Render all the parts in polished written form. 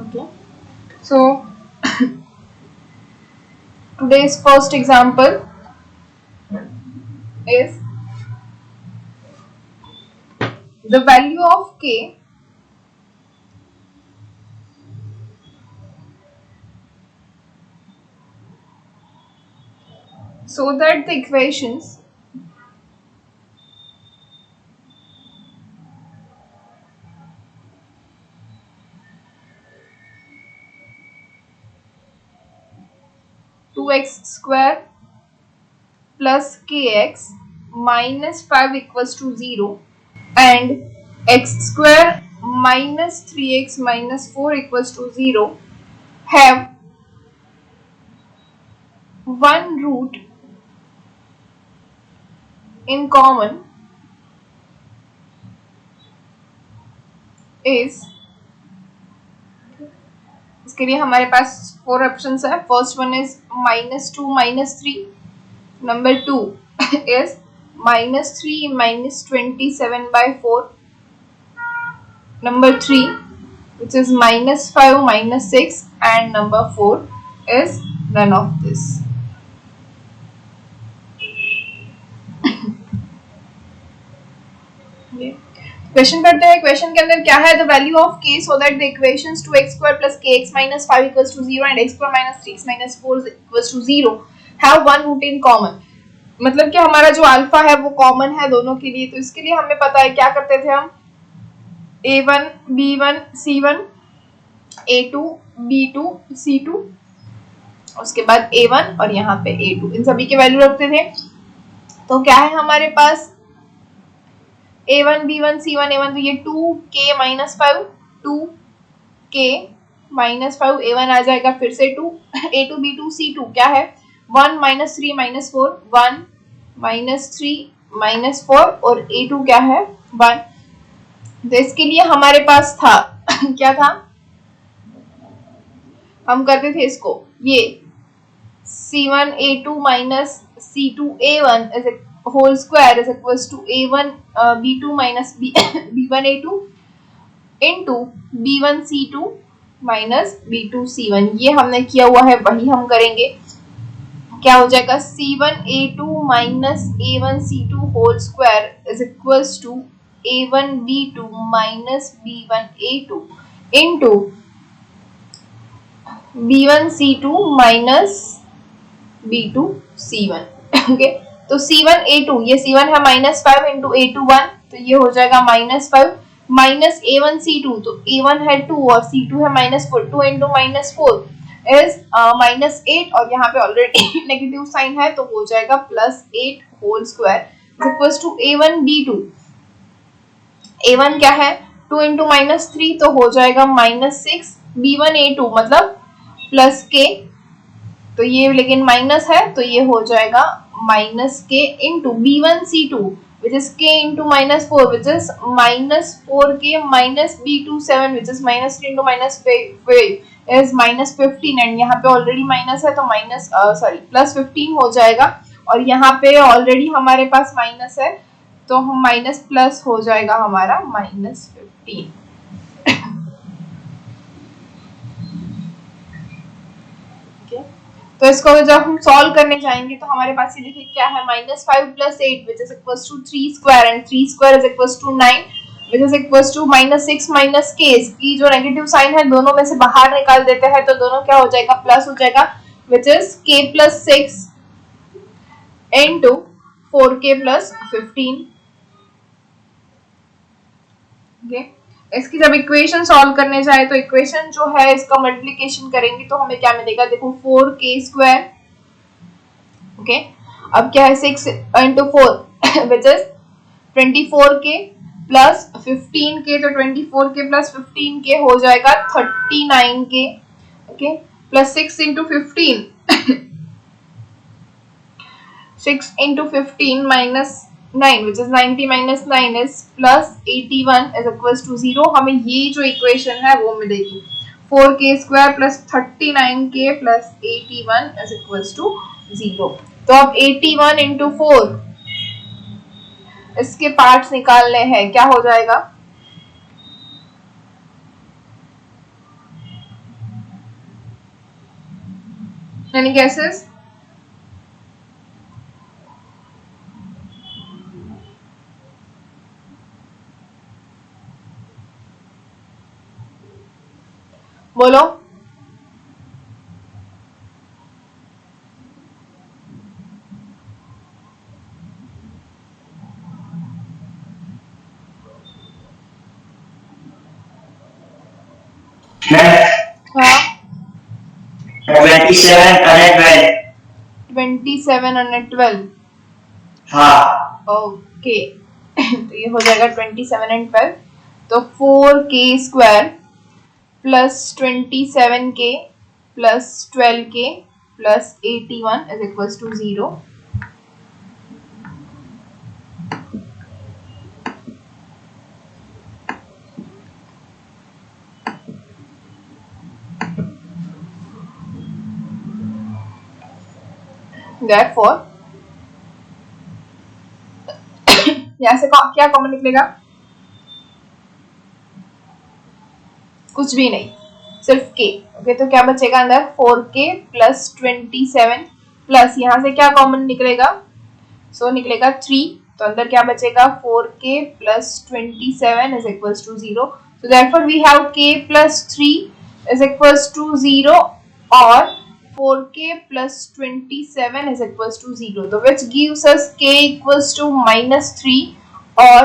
Okay. So today's first example is the value of k so that the equations two x square plus kx minus 5 equals to 0 and x square minus 3x minus 4 equals to 0 have one root in common is, इसके लिए हमारे पास 4 options है. First one is -2 -3, number 2 is -3 -27/4, number 3 which is -5 -6, and number 4 is none of this. Question करते हैं. Question के अंदर क्या है? The value of k so that the equations 2x² + kx - 5 = 0 and x² - 3x - 4 = 0 have one root in common. मतलब कि हमारा जो अल्फा है वो कॉमन है दोनों के लिए. तो इसके लिए हमें पता है क्या करते थे हम, a1 b1 c1 a2 b2 c2, उसके बाद a1 और यहाँ पे a2, इन सभी के वैल्यू रखते थे. तो क्या है हमारे पास a1 b1 c1 a1, तो ये 2k - 5 2k - 5 a1 आ जाएगा, फिर से 2 a2 b2 c2 क्या है 1 - 3 - 4 1 - 3 - 4 और a2 क्या है 1. तो इसके लिए हमारे पास था क्या था, हम करते थे इसको, ये c1 a2 minus c2 a1 is a whole square is equals to a1 b2 minus b1 a2 into b1 c2 minus b2 c1. ये हमने किया हुआ है, वही हम करेंगे. क्या हो जाएगा c1 a2 minus a1 c2 whole square is equals to a1 b2 minus b1 a2 into b1 c2 minus b2 c1. Okay, तो c1 a2, ये c1 है -5 इंटू a2 1, तो ये हो जाएगा -5 माइनस a1 c2, तो a1 है 2 और c2 है -4, 2 इंटू -4 इज -8 और यहाँ पे ऑलरेडी नेगेटिव साइन है तो हो जाएगा +8 whole square is equals to a1 b2. a1 क्या है 2 इंटू -3 तो हो जाएगा -6, b1 a2 मतलब +k, तो ये लेकिन माइनस है तो ये हो जाएगा -k into b1 c2 which is k into -4 which is -4k minus b2 7 which is -3 into -5 is -15 and यहाँ पे ऑलरेडी माइनस है तो +15 हो जाएगा और यहाँ पे ऑलरेडी हमारे पास माइनस है तो हम माइनस प्लस हो जाएगा हमारा -15. तो इसको जब हम सॉल्व करने जाएंगे तो हमारे पास ये देखिए क्या है -5 + 8 which is equals to 3 square and 3 square is equals to 9 which is equals to -6 - k. की जो नेगेटिव साइन है दोनों में से बाहर निकाल देते हैं तो दोनों क्या हो जाएगा प्लस हो जाएगा which is k + 6 into 4k + 15. okay? इसकी जब इक्वेशन सॉल्व करने जाए तो इक्वेशन जो है इसका मल्टीप्लिकेशन करेंगे तो हमें क्या मिलेगा, देखो 4k². ओके, अब क्या है 6 into 4 which is 24k plus 15k, तो 24k plus 15k हो जाएगा 39k. Okay, plus 6 into 15 6 into 15 minus 9 which is 90 minus 9 is plus 81 is equals to 0. हमें ये जो इक्वेशन है वो मिलेगी 4k² plus 39k plus 81 is equals to 0. तो अब 81 into 4 इसके पार्ट्स निकालने हैं, क्या हो जाएगा 81 into 4 is equals to 81 into 4 is equals to 4k² plus 39k plus 81 is equals to 0. तो अब 81 into 4 इसके पार्ट्स निकालने हैं, क्या हो जाएगा 81 into 4 is equals to 81 into 4 is equals to 4k plus 39k plus 81 is equals to 0. तो अब 81 into 4 इसके पार्ट्स निकालने हैं, क्या हो जाएगा एनी गेसेस? बोलो। हाँ 27 and 12। 27 और 12। हाँ ओके तो ये हो जाएगा 27 एंड 12। तो 4k² plus 27k plus 12k plus 81 is equals to 0। Therefore यहाँ से क्या कॉमन निकलेगा? कुछ भी नहीं, सिर्फ k। ओके तो क्या बचेगा अंदर? 4k प्लस 27 प्लस यहाँ से क्या कॉमन निकलेगा? सो निकलेगा 3। तो अंदर क्या बचेगा? 4k plus 27 is equals to 0। So therefore we have k plus 3 is equals to 0 और 4k plus 27 is equals to 0. So which gives us k equals to minus 3 और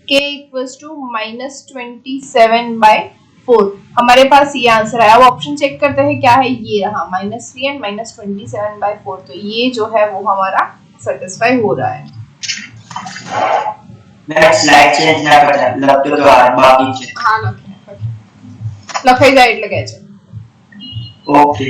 k equals to minus 27 by 4। हमारे पास ये answer है। अब option check करते हैं क्या है। ये रहा -3 एंड -27 by 4। तो ये जो है वो हमारा सेटिस्फाई हो रहा है। नेक्स्ट स्लाइड चेंज ना करता लग तो बाकी हाँ लखाई जाइट लगे છે। ओके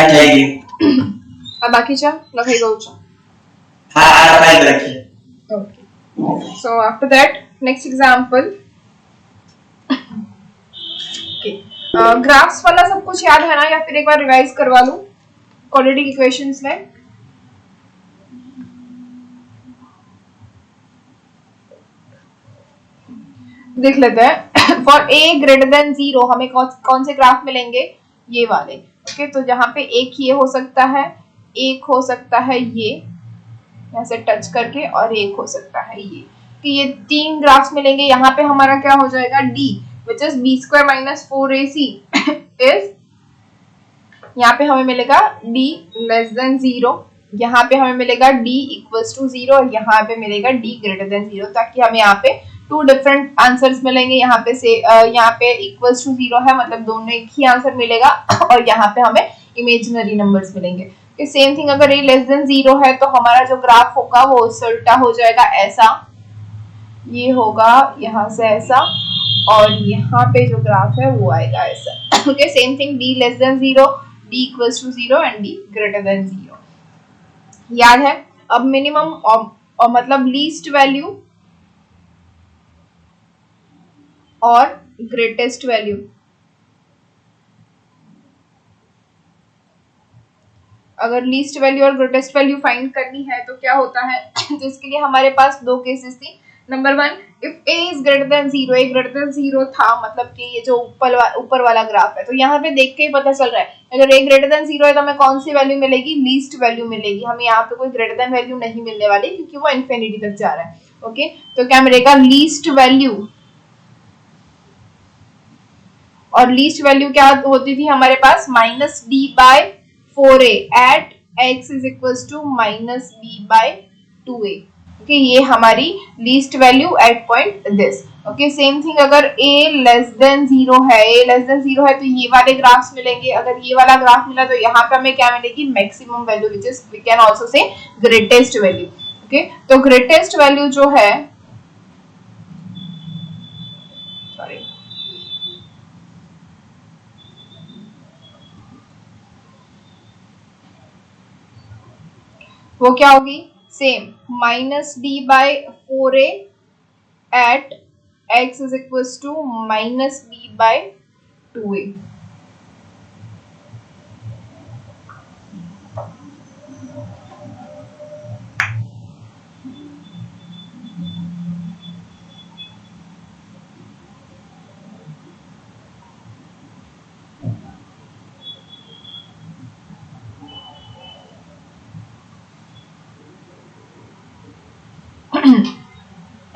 થઈ ગયું આ બાકી છે લખાઈ ગયું છે। હા આ લખાઈ ગયું છે। Okay. So after that, next example. Okay. Graphs वाला सब कुछ याद है ना, या फिर एक बार रिवाइज करवा लूं क्वाड्रेटिक इक्वेशंस में? देख लेते हैं। फॉर ए ग्रेटर देन 0 हमें कौन से ग्राफ मिलेंगे? ये वाले। ओके तो जहां पे एक ये हो सकता है, एक हो सकता है ये यहाँ से टच करके, और एक हो सकता है ये। कि ये 3 ग्राफ्स मिलेंगे। यहाँ पे हमारा क्या हो जाएगा? d which is b² minus 4ac is, यहाँ पे हमें मिलेगा d less than 0, यहाँ पे हमें मिलेगा d equals to 0 और यहाँ पे मिलेगा d greater than 0, ताकि हमें यहाँ पे 2 डिफरेंट आंसर्स मिलेंगे। यहाँ पे से यहाँ पे equals to 0 है, मतलब दोनों एक ही आंसर मिलेगा और यहाँ पे हमें इमेजिनरी नंबर्स मिलेंगे। सेम थिंग अगर a लेस देन 0 है तो हमारा जो ग्राफ होगा वो उल्टा हो जाएगा, ऐसा ये होगा यहाँ से ऐसा, और यहाँ पे जो ग्राफ है वो आएगा ऐसा। Okay same thing d less than 0, d equals to 0 and d greater than 0। याद है? अब मिनिमम और मतलब लीस्ट वैल्यू और ग्रेटेस्ट वैल्यू। अगर लीस्ट वैल्यू और ग्रेटेस्ट वैल्यू फाइंड करनी है तो क्या होता है? तो इसके लिए हमारे पास 2 केसेस थी। Number 1, if a is greater than 0, a greater than 0 था, मतलब कि ये जो ऊपर वाला ग्राफ है, तो यहाँ पे देख के ही पता चल रहा है अगर a ग्रेटर देन 0 है तो हमें कौन सी वैल्यू मिलेगी? लीस्ट वैल्यू मिलेगी। हमें यहाँ पे कोई ग्रेटर देन वैल्यू नहीं मिलने वाली क्योंकि वो इन्फिनिटी तक जा रहा है। ओके तो क्या मिलेगा? Least value. और लीस्ट वैल्यू क्या होती थी हमारे पास? -d/4a at x is equals to -b/2a। Okay ये हमारी least value at point this. Okay same thing अगर a लेस देन 0 है, a लेस देन 0 है तो ये वाले ग्राफ्स मिलेंगे। अगर ये वाला ग्राफ मिला तो यहाँ पे हमें क्या मिलेगी? Maximum value, which is we can also say greatest value. Okay तो ग्रेटेस्ट वैल्यू जो है, सॉरी वो क्या होगी, same minus D by 4a at x is equals to minus b by 2a।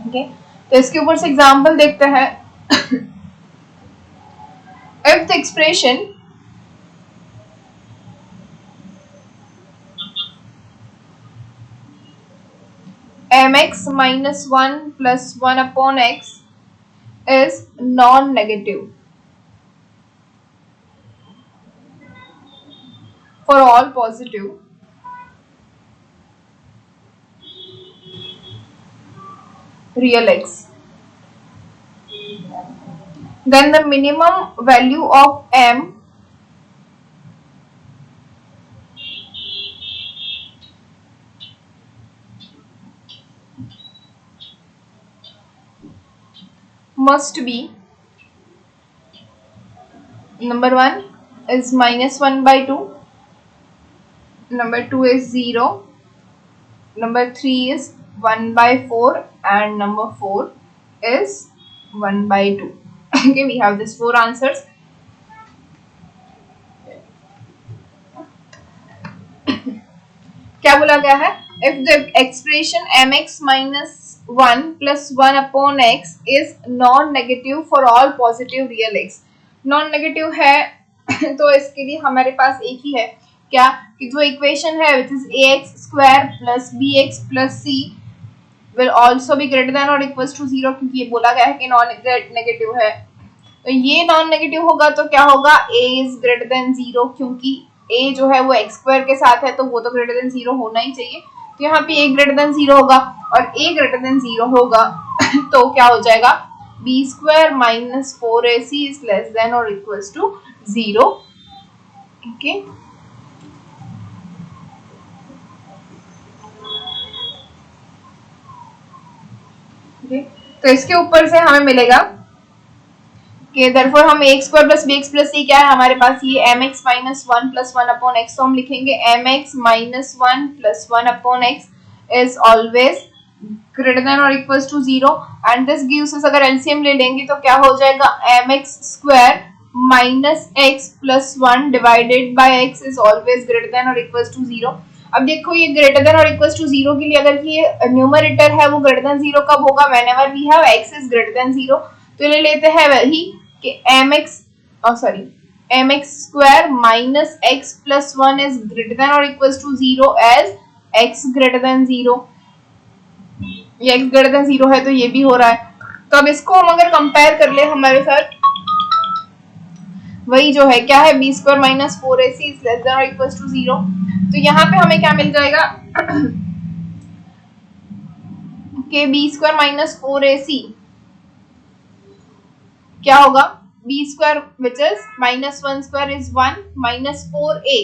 Okay, तो इसके ऊपर से एग्जांपल देखते हैं। If the expression mx minus 1 plus 1 upon x is non-negative for all positive real x, then the minimum value of m must be, number 1 is minus 1 by 2, number 2 is 0, number 3 is 1 by 4, and number 4 is 1 by 2. Okay, we have these 4 answers. क्या बोला गया है, if the expression mx minus 1 plus 1 upon x is non-negative for all positive real x, non-negative है तो इसके लिए हमारे पास एक ही है क्या, कि जो इक्वेशन है which is ax square plus bx plus c will also be greater than or equals to 0, क्योंकि ये बोला गया है कि नॉन नेगेटिव है, तो ये नॉन नेगेटिव होगा तो क्या होगा, a इज ग्रेटर देन 0, क्योंकि a जो है वो x स्क्वायर के साथ है तो वो तो ग्रेटर देन 0 होना ही चाहिए, तो यहाँ पे a ग्रेटर देन 0 होगा, और a ग्रेटर देन 0 होगा तो क्या हो जाएगा, b square minus 4ac is less than और इक्वल्स टू 0। ओके, तो इसके ऊपर से हमें मिलेगा कि therefore हम ax square plus bx plus c क्या है हमारे पास, ये mx minus 1 plus 1 upon x, तो हम लिखेंगे mx minus 1 plus 1 upon x is always greater than और equals to 0, and this gives us, अगर एलसीएम ले लेंगे तो क्या हो जाएगा, mx square minus x plus 1 divided by x is always greater than और इक्वल्स टू 0। अब देखो ये ग्रेटर देन और इक्वल्स टू 0 के लिए अगर ये न्यूमरेटर है वो ग्रेटर देन 0 कब होगा, whenever we have x is greater than 0, तो ले लेते हैं वही कि mx square minus x plus 1 is greater than और equals to 0 as x greater than 0, ये x ग्रेटर देन 0 है तो ये भी हो रहा है, तो अब इसको हम अगर कंपेयर कर ले हमारे साथ, वही जो है क्या है, b square minus 4ac is less than और इक्वल्स टू 0, तो यहाँ पे हमें क्या मिल जाएगा कि b स्क्वायर माइनस 4ac क्या होगा, b square which is minus 1 square is 1 minus 4a,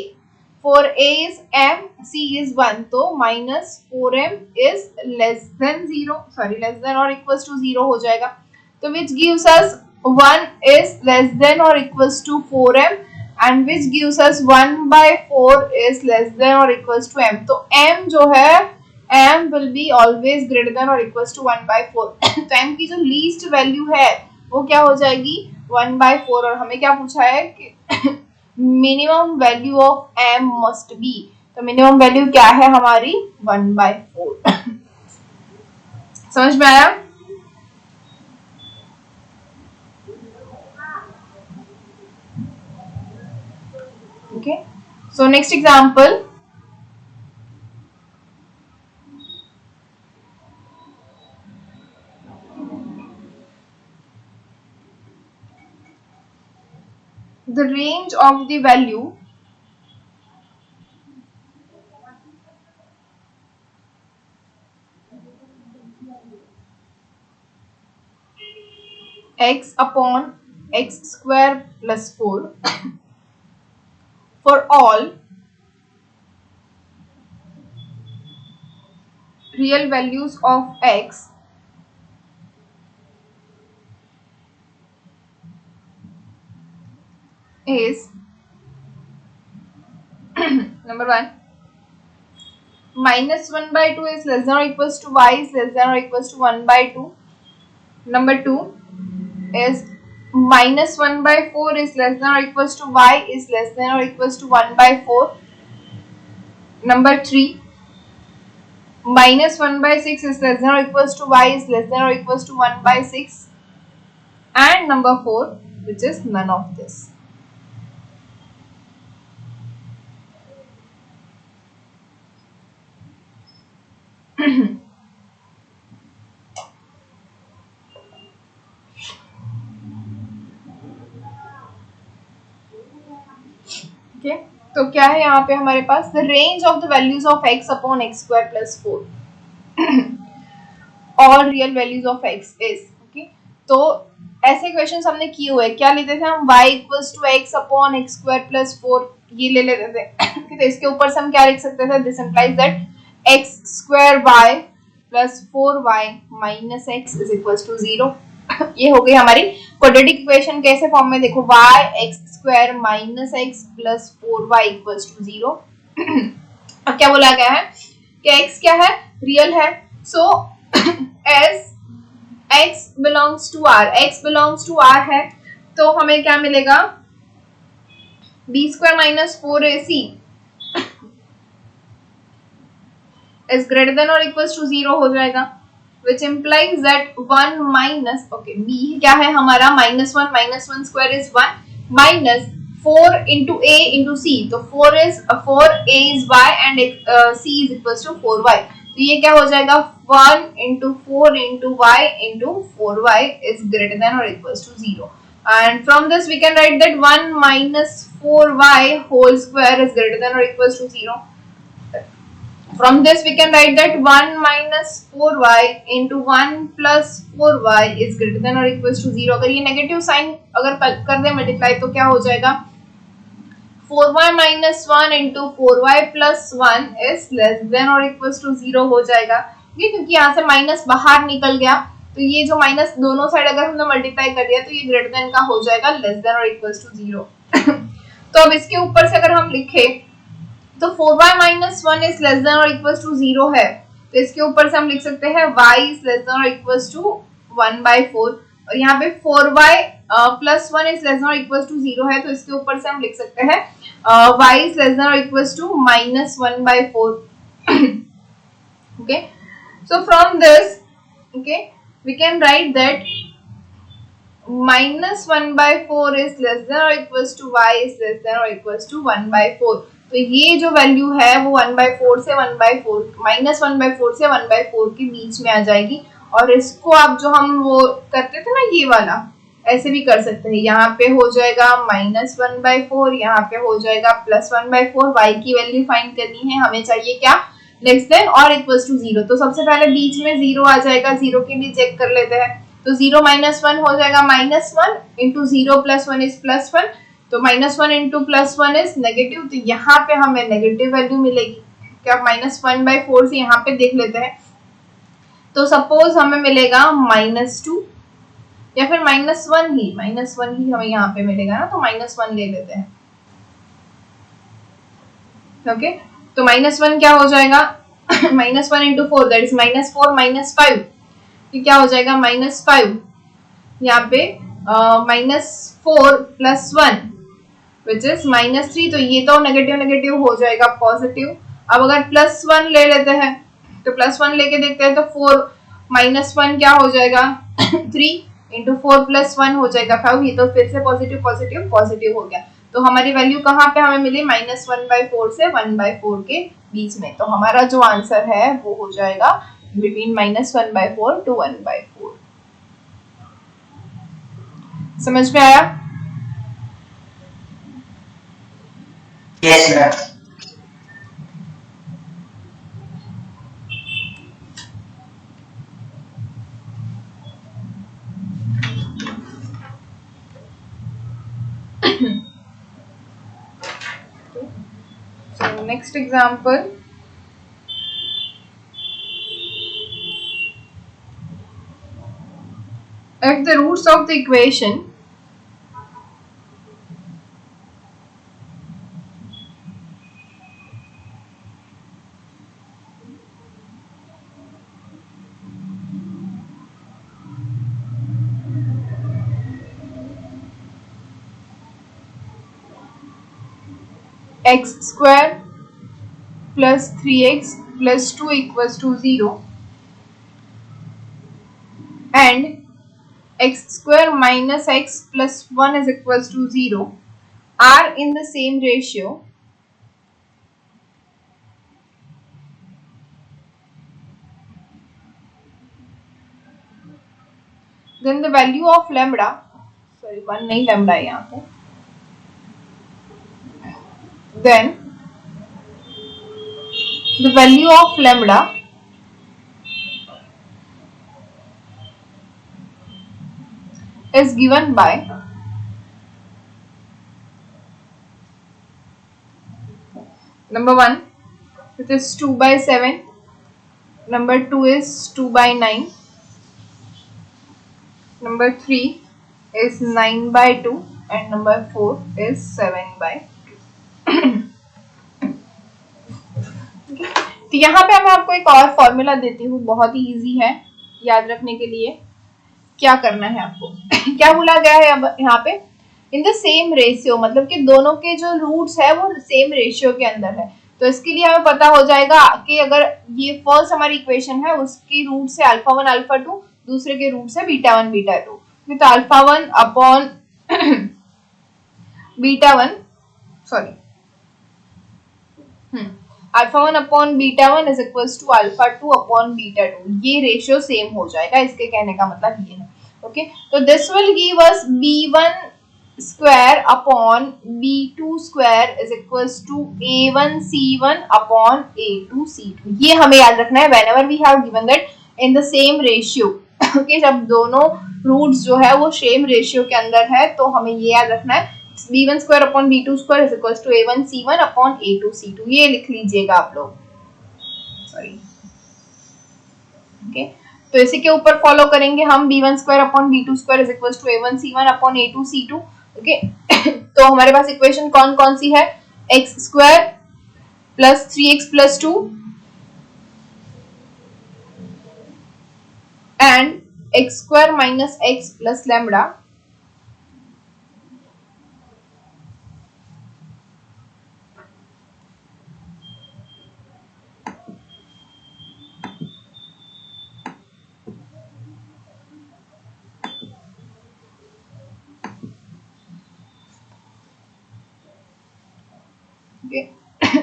4a is m, c is 1, तो minus 4m is less than 0, sorry less than और इक्वल्स टू 0 हो जाएगा, तो which gives us 1 is less than or equals to 4m and which gives us 1 by 4 is less than or equals to m, तो m जो है m will be always greater than or equals to 1 by 4 तो m की जो least value है वो क्या हो जाएगी 1 by 4, और हमें क्या पूछा है कि minimum value of m must be, तो मिनिमम वैल्यू क्या है हमारी 1 by 4 समझ में आया। Okay, so next example, the range of the value x upon x square plus 4 for all real values of x is number 1, minus 1 by 2 is less than or equals to y is less than or equals to 1 by 2. Number 2 is minus 1 by 4 is less than or equals to y is less than or equals to 1 by 4. Number 3, minus 1 by 6 is less than or equals to y is less than or equals to 1 by 6. And number 4, which is none of this. Okay, तो क्या है यहाँ पे हमारे पास the range of the values of x upon x square plus 4 और real values of x is okay. तो ऐसे क्वेश्चंस हमने किए हुए, क्या लेते थे हम y equals to X upon x square plus 4 ये ले लेते थे. तो इसके ऊपर से हम क्या लिख सकते थे, this implies that X square Y plus 4y minus X is equals to 0. ये हो गई हमारी क्वाड्रेटिक इक्वेशन. कैसे फॉर्म में देखो, y X square minus X plus 4y equals to 0. अब क्या बोला गया है कि x क्या है, रियल है. सो as x belongs to r, x belongs to r है, तो हमें क्या मिलेगा, b square minus 4ac is greater than or equals to 0 हो जाएगा, which implies that 1 minus, okay, b क्या है हमारा minus 1 square is 1 minus 4 into a into c, तो 4 a is y and c is equals to 4y. तो ये क्या हो जाएगा, 1 into 4 into y into 4y is greater than or equals to 0. And from this we can write that 1 minus 4y whole square is greater than or equals to 0. From this we can write that 1 minus 4y into 1 plus 4y is greater than or equals to 0. अगर ये negative sign अगर कर दे multiply तो क्या हो जाएगा, 4y minus 1 into 4y plus 1 is less than or equals to 0 हो जाएगा. ये क्योंकि यहाँ से माइनस बाहर निकल गया, तो ये जो माइनस दोनों साइड अगर हमने मल्टीप्लाई कर दिया तो ये ग्रेटर देन का हो जाएगा लेस देन और इक्वल्स टू 0. तो अब इसके ऊपर से अगर हम लिखे तो 4y minus 1 is less than or equals to 0 है, तो इसके ऊपर से हम लिख सकते हैं y is less than or equals to 1 by 4. और यहाँ पे 4y plus 1 is less than or equals to 0 है, तो इसके ऊपर से हम लिख सकते हैं y is less than or equals to minus 1 by 4. Okay, so from this, okay, we can write that minus 1 by 4 is less than or equals to y is less than or equals to 1 by 4. तो ये जो value है वो 1 by 4 से 1 by 4 minus 1 by 4 से 1 by 4 के बीच में आ जाएगी. और इसको आप जो हम वो करते थे ना, ये वाला ऐसे भी कर सकते हैं. यहाँ पे हो जाएगा माइनस 1 by 4, यहाँ पे हो जाएगा प्लस 1 by 4. y की वैल्यू फाइंड करनी है, हमें चाहिए क्या, लेस देन और इक्वल्स टू 0. तो सबसे पहले बीच में 0 आ जाएगा, 0 के लिए चेक कर लेते हैं. तो 0 minus 1 हो जाएगा minus 1 into 0 plus 1 is plus 1, तो minus 1 into plus 1 is negative. तो यहाँ पे हमें नेगेटिव वैल्यू मिलेगी. क्या माइनस 1 by 4 से यहाँ पे देख लेते हैं, तो सपोज हमें मिलेगा -2 या फिर -1 ही हमें यहाँ पे मिलेगा ना, तो -1 ले लेते हैं. ओके, तो -1 क्या हो जाएगा, -1 इंटू 4 दैट इज -4 -5, तो क्या हो जाएगा -5. यहाँ पे -4 प्लस 1 विच इज -3, तो ये तो नेगेटिव हो जाएगा पॉजिटिव. अब अगर +1 ले लेते हैं तो +1 लेके देखते हैं, तो 4 -1 क्या हो जाएगा 3 इंटू 4 प्लस 1 हो जाएगा 5. ये तो फिर से पॉजिटिव हो गया. तो हमारी वैल्यू कहाँ पे हमें मिली, -1 by 4 से 1 by 4 के बीच में. तो हमारा जो आंसर है वो हो जाएगा बिटवीन -1 by 4 to 1 by 4. समझ में आया? Yes ma'am. So next example, if the roots of the equation x square plus 3x plus 2 equals to 0 and x square minus x plus 1 is equals to 0 are in the same ratio, then the value of lambda, sorry 1 नहीं lambda है यहाँ पे, then the value of lambda is given by number 1, which is 2 by 7, number 2 is 2 by 9, number 3 is 9 by 2 and number 4 is 7 by 2. तो यहाँ पे मैं आपको एक और फॉर्मूला देती हूँ, बहुत ही इजी है याद रखने के लिए. क्या करना है आपको क्या बोला गया है अब यहाँ पे, इन द सेम रेशियो, मतलब कि दोनों के जो रूट्स है वो सेम रेशियो के अंदर है. तो इसके लिए हमें पता हो जाएगा कि अगर ये फर्स्ट हमारी इक्वेशन है उसकी रूट से अल्फा 1 अल्फा 2, दूसरे के रूट से बीटा 1 बीटा 2, तो alpha 1 upon beta 1 sorry alpha 1 upon beta 1 is equals to alpha 2 upon beta 2. ये रेशियो सेम हो जाएगा, इसके कहने का मतलब ये है. ओके, तो this will give us b1 square upon b2 square is equals to a1 c1 upon a2 c2. ये हमें याद रखना है whenever we have given that in the same ratio. Okay, जब दोनों रूट्स जो है वो सेम रेशियो के अंदर है तो हमें ये याद रखना है b1 square upon b2 square is equals to a1 c1 upon a2 c2. ये लिख लीजिएगा आप लोग, सॉरी. ओके, तो इसी के ऊपर फॉलो करेंगे हम b1 square upon b2 square is equals to a1 c1 upon a2 c2. Okay, तो हमारे पास इक्वेशन कौन कौन सी है, x square plus 3x plus 2 and x square minus x plus lambda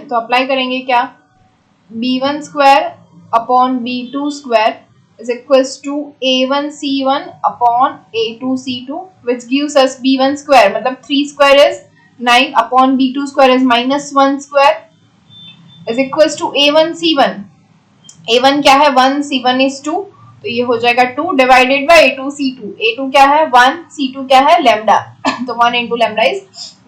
तो अप्लाई करेंगे क्या, b1 square upon b2 square is equals to a1 c1 upon a2 c2 which gives us b1 square मतलब 3 square is 9 upon b2 square is -1 square is equals to a1 c1. a1 क्या है 1, c1 is 2, तो ये हो जाएगा 2 divided by a2 c2. a2 क्या है 1, c2 क्या है लैम्बडा, तो 1 into lambda is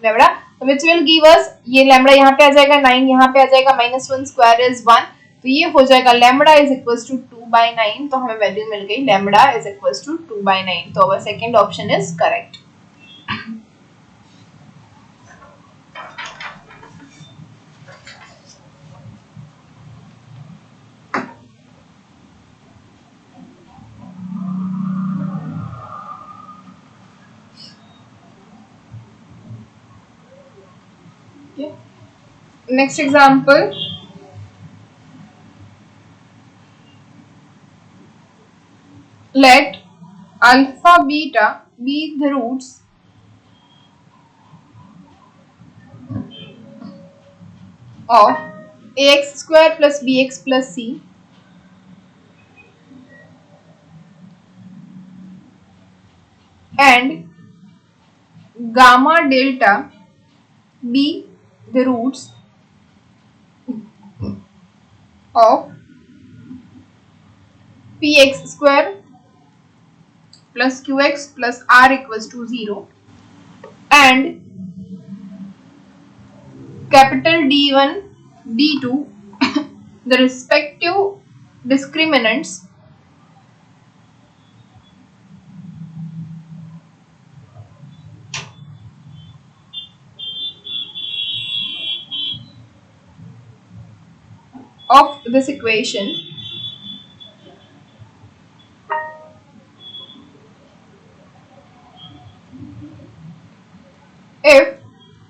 lambda, which will give us, ये लैम्बडा यहाँ पे आ जाएगा 9, यहाँ पे आ जाएगा -1 स्क्वायर इज 1, तो ये हो जाएगा लैम्बडा इज इक्वल्स टू 2/9. तो हमें वैल्यू मिल गई लैम्बडा इज इक्वल्स टू 2/9. तो our second option is correct. Next example, let alpha beta be the roots of ax square plus bx plus c and gamma delta be the roots of px square plus qx plus r equals to 0 and capital D1 D2 the respective discriminants of this equation, if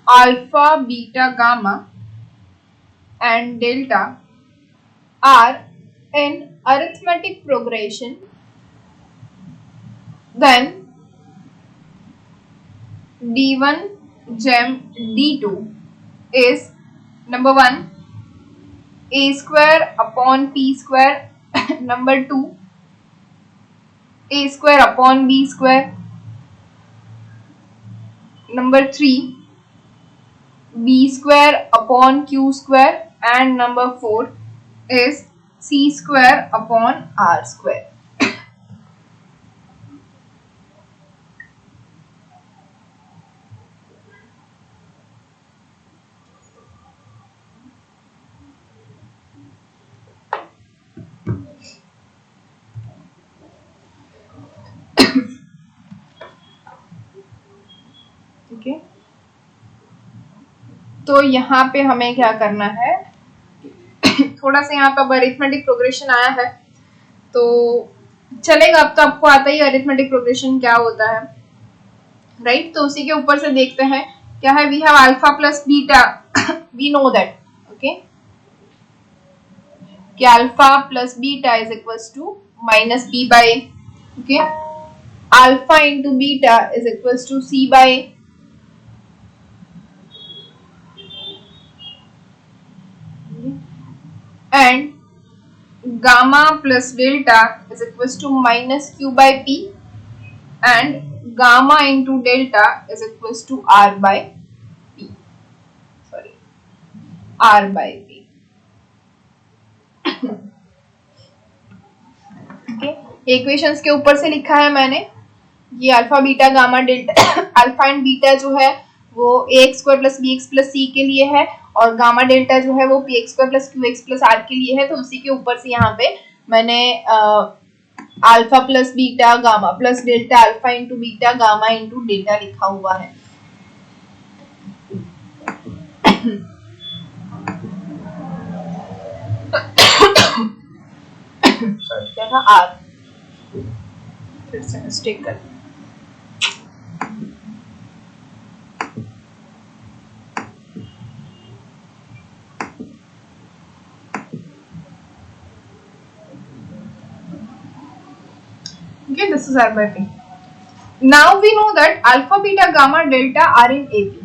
alpha, beta, gamma and delta are in arithmetic progression, then d1 gem d2 is number 1 a square upon p square, number 2 a square upon b square, number 3 b square upon q square, and number 4 is c square upon r square. Okay तो यहाँ पे हमें क्या करना है, थोड़ा सा यहाँ पे अरिथमेटिक प्रोग्रेशन आया है तो चलेगा, अब तो आपको आता ही अरिथमेटिक प्रोग्रेशन क्या होता है, राइट। तो उसी के ऊपर से देखते हैं क्या है। We have alpha plus beta, we know that, okay, कि alpha plus beta is equals to minus B by, okay, alpha into beta is equals to c by, and gamma plus delta is equals to minus q by p, and gamma into delta is equals to r by p, sorry, r by p, okay। Equations के ऊपर से लिखा है मैंने ये alpha beta gamma delta, alpha and beta जो है वो ax square plus bx plus c के लिए है, और गामा डेल्टा जो है वो px square plus qx plus r के लिए है। तो उसी के ऊपर से यहाँ पे मैंने alpha plus beta gamma plus delta alpha into beta gamma into delta लिखा हुआ है। सॉरी क्या था, r, फिर से मिस्टेक कर, okay, this is r by p. Now we know that alpha, beta, gamma, delta are in AP.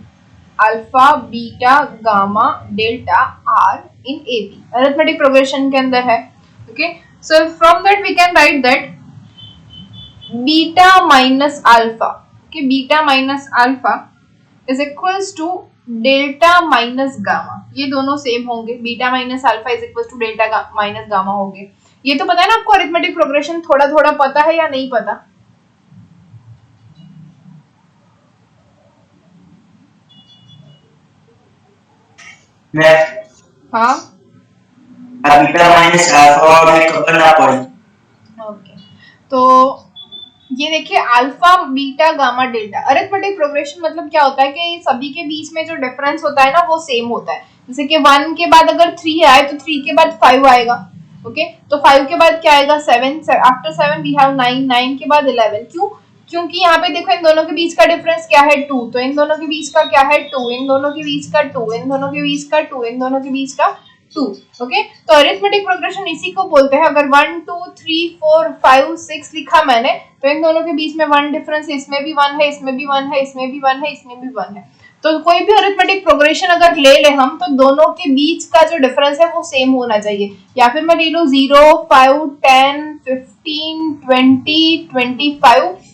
Alpha, beta, gamma, delta are in AP. Arithmetic progression के अंदर है, okay. So from that we can write that beta minus alpha, okay, beta minus alpha is equals to delta minus gamma. ये दोनों same होंगे, beta minus alpha is equals to delta minus gamma होंगे। ये तो पता है ना आपको, अरिथमेटिक प्रोग्रेशन थोड़ा थोड़ा पता है या नहीं पता? हाँ, बीटा माइनस अल्फा में खबर ना पड़ी। ओके, तो ये देखिए alpha beta gamma delta, arithmetic progression मतलब क्या होता है कि सभी के बीच में जो डिफरेंस होता है ना वो सेम होता है। जैसे कि 1 के बाद अगर 3 आए तो 3 के बाद 5 आएगा, ओके, तो 5 के बाद क्या आएगा 7, आफ्टर 7 वी हैव 9, 9 के बाद 11। क्यों? क्योंकि यहाँ पे देखो इन दोनों के बीच का डिफरेंस क्या है 2, तो इन दोनों के बीच का क्या है 2, इन दोनों के बीच का 2, इन दोनों के बीच का 2, इन दोनों के बीच का 2, ओके। तो अरिथमेटिक प्रोग्रेशन इसी को बोलते हैं। अगर 1 2 3 4 5 6 लिखा मैंने तो इन दोनों के बीच में 1 डिफरेंस है, इसमें भी 1 है, इसमें भी 1 है, इसमें भी 1 है, इसमें भी 1 है। तो कोई भी अरिथमेटिक प्रोग्रेशन अगर ले ले हम तो दोनों के बीच का जो डिफरेंस है वो सेम होना चाहिए, या फिर मैं ले लूं 0 5 10 15 20 25,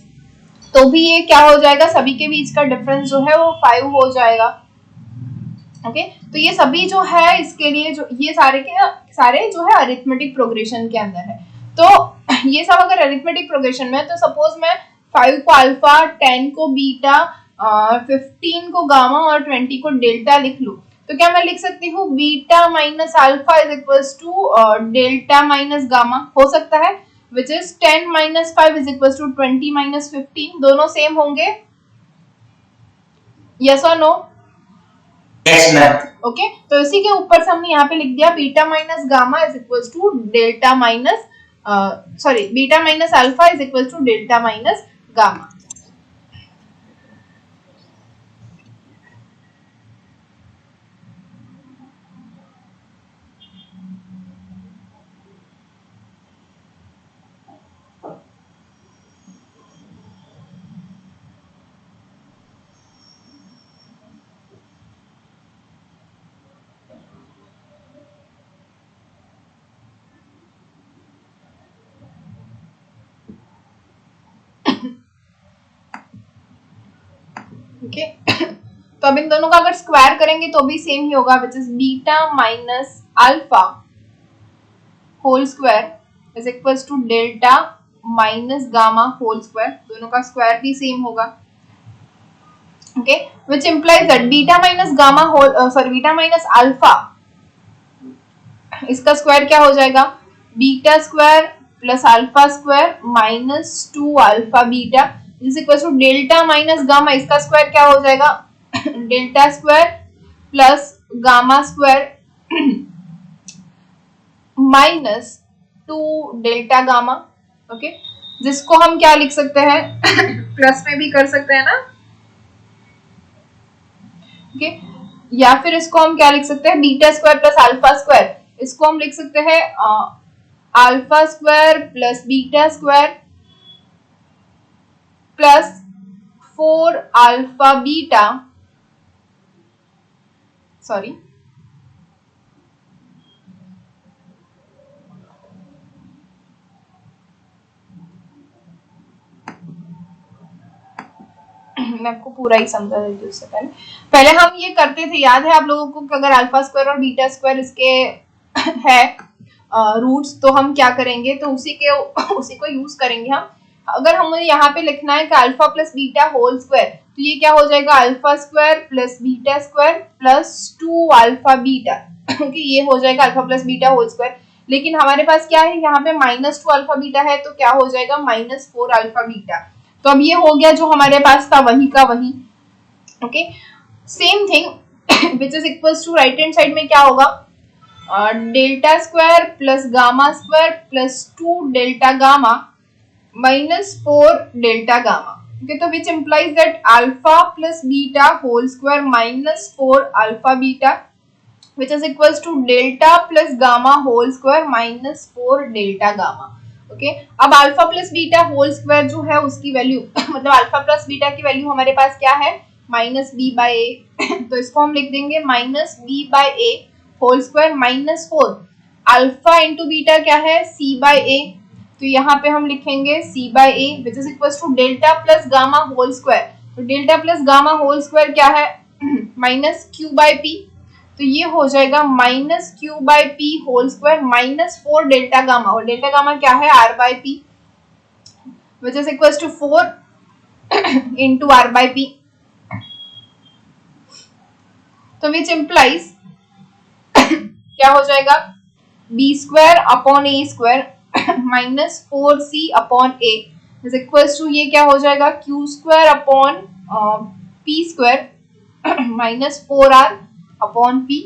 तो भी ये क्या हो जाएगा, सभी के बीच का डिफरेंस जो है वो 5 हो जाएगा, ओके। तो ये सभी जो है इसके लिए जो ये सारे के सारे जो है अरिथमेटिक प्रोग्रेशन के अंदर है। तो ये सब अगर अरिथमेटिक प्रोग्रेशन में, तो सपोज मैं 5 को अल्फा, 10 को बीटा, 15 को गामा और 20 को डेल्टा लिख लूं, तो क्या मैं लिख सकती हूँ beta minus alpha is equals to delta minus gamma, हो सकता है, which is 10 minus 5 is equals to 20 minus 15, दोनों सेम होंगे, yes or no? Yes ma'am. Okay, तो इसी के ऊपर से हमने यहाँ पे लिख दिया beta minus gamma is equal to delta minus sorry beta minus alpha is equal to delta minus gamma. Okay तो अब इन दोनों का अगर स्क्वायर करेंगे तो भी सेम ही होगा, which is beta minus alpha whole square is equal to delta minus gamma whole square, दोनों का स्क्वायर भी सेम होगा। Okay, which implies that beta minus gamma whole sorry beta minus alpha, इसका स्क्वायर क्या हो जाएगा, beta square plus alpha square minus 2 alpha beta is equal to delta minus gamma, इसका square क्या हो जाएगा delta square plus gamma square minus 2 delta gamma. Okay, जिसको हम क्या लिख सकते हैं प्लस में भी कर सकते हैं ना। ओके, या फिर इसको हम क्या लिख सकते हैं beta square plus alpha square, इसको हम लिख सकते हैं alpha square plus beta square plus 4 alpha beta sorry मैं आपको पूरा ही समझा देती हूँ। उससे पहले पहले हम ये करते थे, याद है आप लोगों को कि अगर अल्फा स्क्वायर और बीटा स्क्वायर इसके है रूट्स तो हम क्या करेंगे, तो उसी को यूज करेंगे हम। अगर हमें यहाँ पे लिखना है कि alpha plus beta whole square, तो ये क्या हो जाएगा alpha square plus beta square plus 2 alpha beta क्योंकि ये हो जाएगा alpha plus beta whole square. लेकिन हमारे पास क्या है यहाँ पे माइनस 2 अल्फा बीटा है, तो क्या हो जाएगा माइनस 4 अल्फा बीटा। तो अब ये हो गया जो हमारे पास था वही का वही। Okay, same thing which is equals to right hand side में क्या होगा delta square plus gamma square plus 2 delta gamma minus 4 delta gamma. Okay, तो which implies that alpha plus beta whole square minus 4 alpha beta which is equals to delta plus gamma whole square minus 4 delta gamma. Okay, अब alpha plus beta whole square जो है उसकी value मतलब alpha plus beta की value हमारे पास क्या है minus b by ए तो इसको हम लिख देंगे minus b by a whole square minus 4 alpha into beta क्या है सी बाई ए, तो यहाँ पे हम लिखेंगे c by a which is equal to delta plus gamma whole square, तो delta plus gamma whole square क्या है माइनस क्यू बाई पी, तो ये हो जाएगा minus q by p whole square minus 4 delta gamma, और डेल्टा गामा क्या है r by p which is equal to 4 into r by p, तो विच इम्प्लाइज क्या हो जाएगा b square upon a square minus 4c upon a is equal to ये क्या हो जाएगा q square upon p square minus 4r upon p.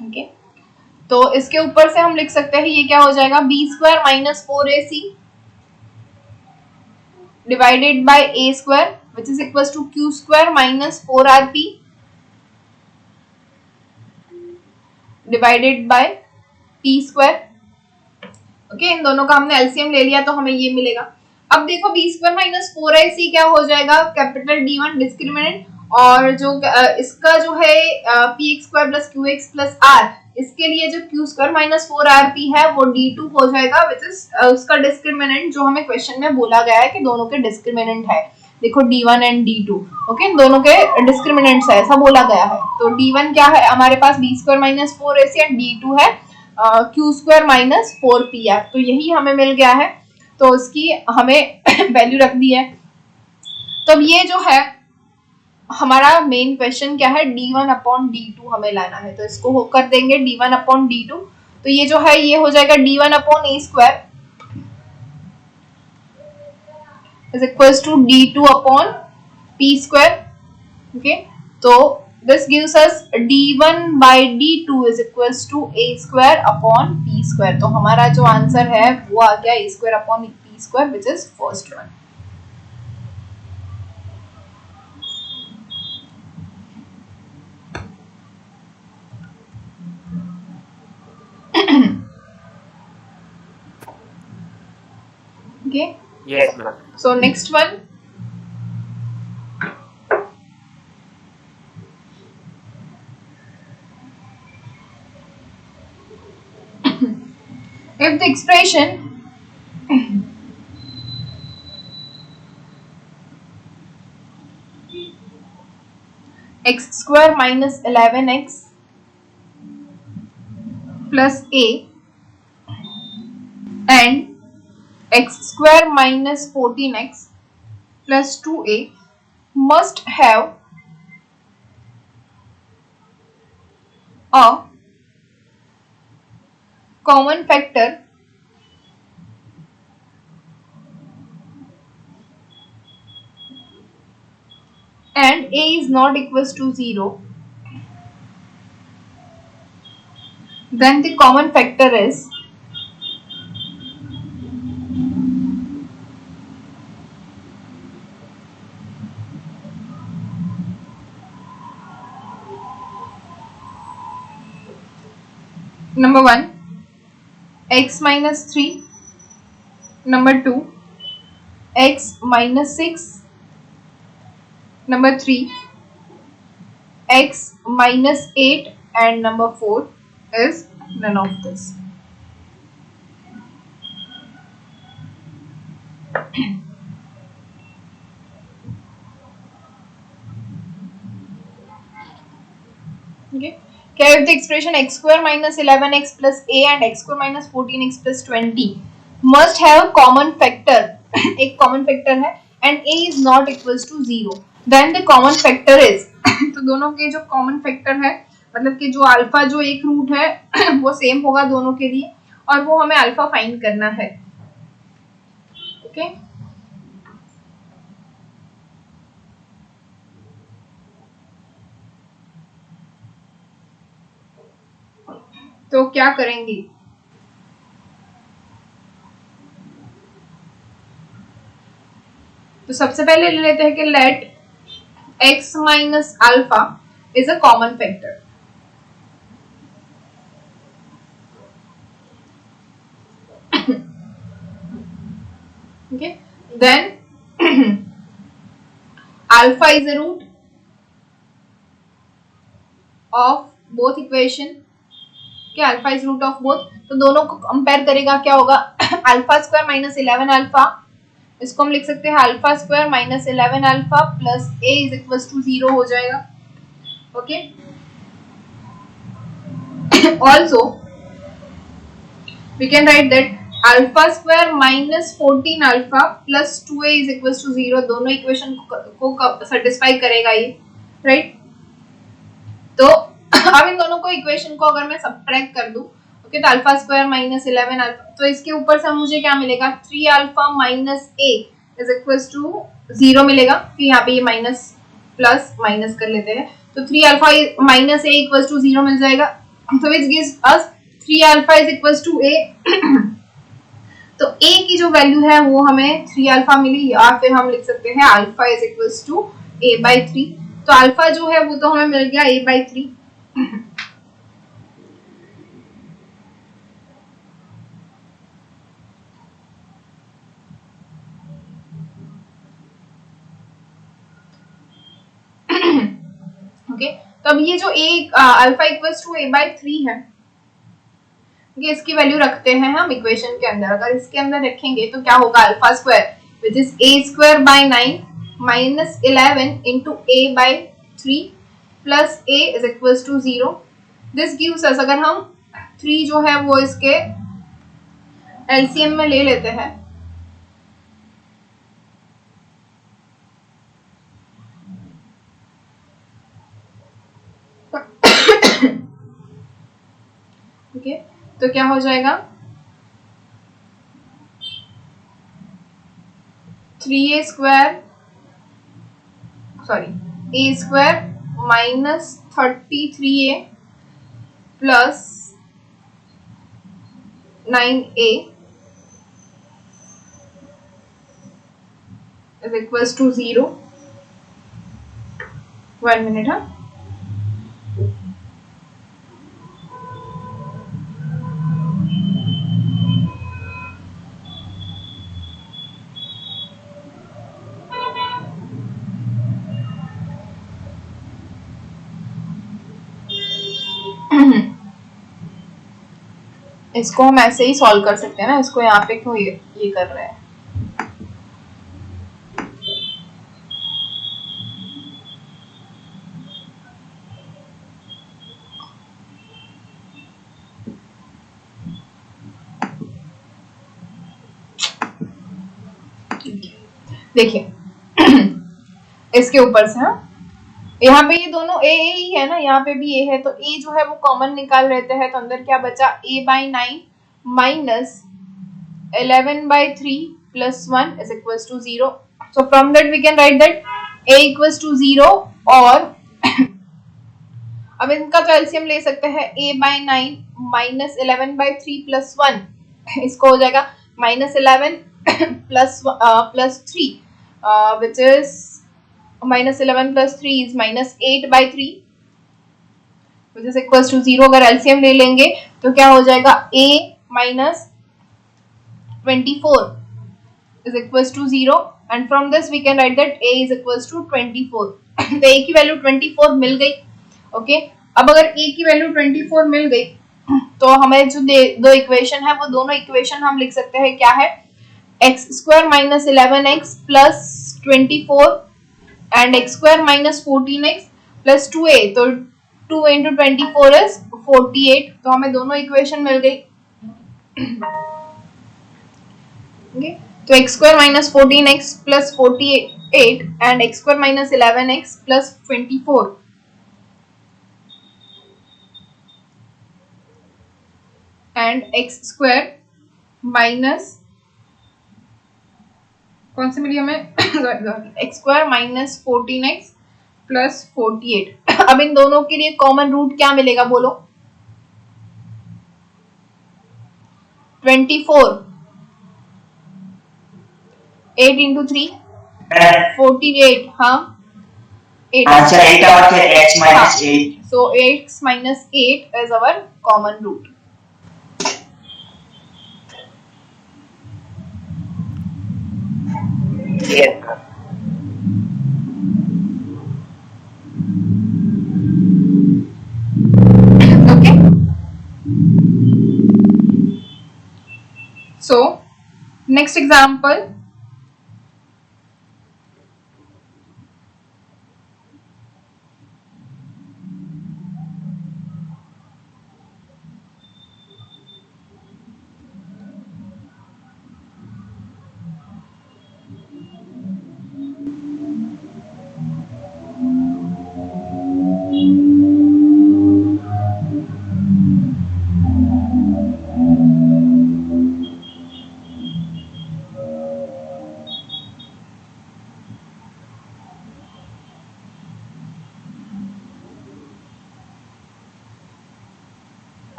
Okay, तो इसके ऊपर से हम लिख सकते हैं ये क्या हो जाएगा b square minus 4ac divided by a square which is equal to q square minus 4rp divided by p square. Okay, इन दोनों का हमने एलसीएम ले लिया तो हमें ये मिलेगा। अब देखो बी स्क्वायर माइनस 4ac क्या हो जाएगा कैपिटल D1 डिस्क्रिमिनेंट, और जो इसका जो है p x square plus q x plus r, इसके लिए जो क्यू स्क्वायर माइनस 4rp है वो D2 हो जाएगा विच इज उसका डिस्क्रिमिनेंट जो हमें क्वेश्चन में बोला गया है कि दोनों के डिस्क्रिमिनेंट है, देखो D1 एंड D2। ओके, दोनों के डिस्क्रिमिनेंट्स है ऐसा बोला गया है, तो D1 क्या है हमारे पास B square minus 4ac and D2 है क्यू स्क्वायर माइनस 4pr, तो यही हमें मिल गया है, तो उसकी हमें वैल्यू रख दी है। तो अब ये जो है हमारा मेन क्वेश्चन क्या है D1 अपॉन D2 हमें लाना है, तो इसको कर देंगे D1 अपॉन D2, तो ये जो है ये हो जाएगा D1 upon a square is equals to d2 upon p square. Okay, so this gives us d1 by d2 is equals to a square upon p square. तो हमारा जो आंसर है वो आ गया a square upon p square, which is first one. Okay. Yes, ma'am. So next one. If the expression x square minus 11x plus a and x square minus 14x plus 2a must have a common factor and a is not equals to 0, then the common factor is number 1 x minus 3, number 2 x minus 6, number 3 x minus 8, and number 4 is none of this. Okay. Here if the expression x square minus 11x plus a and x square minus 14x plus 20 must have common factor एक common factor है and a is not equals to 0, then the common factor is तो दोनों के जो common factor है मतलब कि जो अल्फा जो एक रूट है वो सेम होगा दोनों के लिए और वो हमें अल्फा फाइंड करना है. ओके तो क्या करेंगे, तो सबसे पहले ले लेते हैं कि let x minus alpha is a common factor. okay then alpha is a root of both equation. क्या alpha is root of both, तो दोनों को कंपेयर करेगा क्या होगा अल्फा स्क्वायर माइनस 11 अल्फा, इसको हम लिख सकते हैं alpha square minus 11 alpha plus a is equal to 0 हो जाएगा. Okay also we can write that alpha square minus 14 alpha plus 2a is equal to 0 दोनों इक्वेशन को सेटिस्फाई करेगा ये, राइट. तो अब इन दोनों को इक्वेशन को अगर मैं सब्ट्रैक्ट कर दूं ओके तो अल्फा स्क्वायर माइनस 11 अल्फा, तो इसके ऊपर से मुझे क्या मिलेगा 3 alpha minus a is equal to 0 मिलेगा. फिर यहाँ पे ये माइनस प्लस माइनस कर लेते हैं तो 3 alpha minus a equal to 0 मिल जाएगा. तो which gives us 3 alpha is equal to a. तो a की जो वैल्यू है वो हमें 3 अल्फा मिली या फिर हम लिख सकते हैं alpha is equal to a by 3. तो अल्फा जो है वो तो हमें मिल गया a बाई 3. ओके तो अब ये जो alpha equals to a by 3 है ये इसकी वैल्यू रखते हैं हम इक्वेशन के अंदर. अगर इसके अंदर रखेंगे तो क्या होगा alpha square which is a square by 9 minus 11 into a by 3 plus a is equals to 0. This gives us, अगर हम 3 जो है वो इसके एलसीएम में ले लेते हैं ओके तो क्या हो जाएगा 3a square, sorry, a square minus 33a plus 9a is equals to 0. 1 minute, huh? इसको हम ऐसे ही सॉल्व कर सकते हैं ना, इसको यहाँ पे क्यों ये कर रहे हैं। देखिए इसके ऊपर से, हाँ, यहाँ पे ये दोनों ए ही है ना, यहाँ पे भी ए है, तो ए जो है वो कॉमन निकाल लेते हैं, तो अंदर क्या बचा, a by 9 minus 11/3 plus 1 is equals to 0. So from that we can write that a equals to 0, और अब इनका तो एलसीएम ले सकते हैं, a by 9 माइनस 11/3 plus 1, इसको हो जाएगा minus 11 plus 3, which is minus 11 plus 3 is minus 8/3, which is equals to 0. अगर एलसीएम ले लेंगे तो क्या हो जाएगा, a minus 24 is equals to 0, and from this we can write that a is equals to 24. तो a की वैल्यू 24 मिल गई। ओके, अब अगर a की वैल्यू 24 मिल गई तो हमें जो दो इक्वेशन है वो दोनों इक्वेशन हम लिख सकते हैं, क्या है, x square minus 11x plus 24 and x square minus 14x plus 2a, तो 2 into 24 is 48, तो हमें दोनों इक्वेशन मिल गई। okay? तो x square minus 14x plus 48 and x square minus 11x plus 24 and x square minus, कौन सी मिली हमें, x square minus 14x plus 48। अब इन दोनों के लिए कॉमन रूट क्या मिलेगा, बोलो, 24, 8 into 3 48, हाँ 8, आंसर 8 और फिर x minus 8, so x minus 8 is our common root. yes sir. Okay, so next example,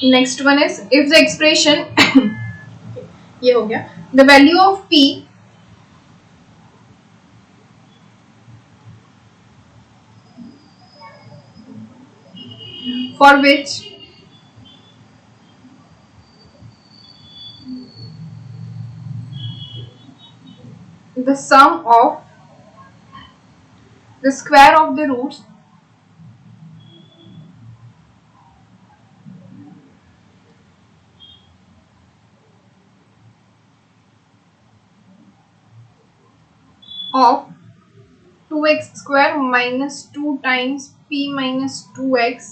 next one is if the expression ये हो गया, the value of p for which the sum of the square of the roots of 2x square minus 2 times p minus 2x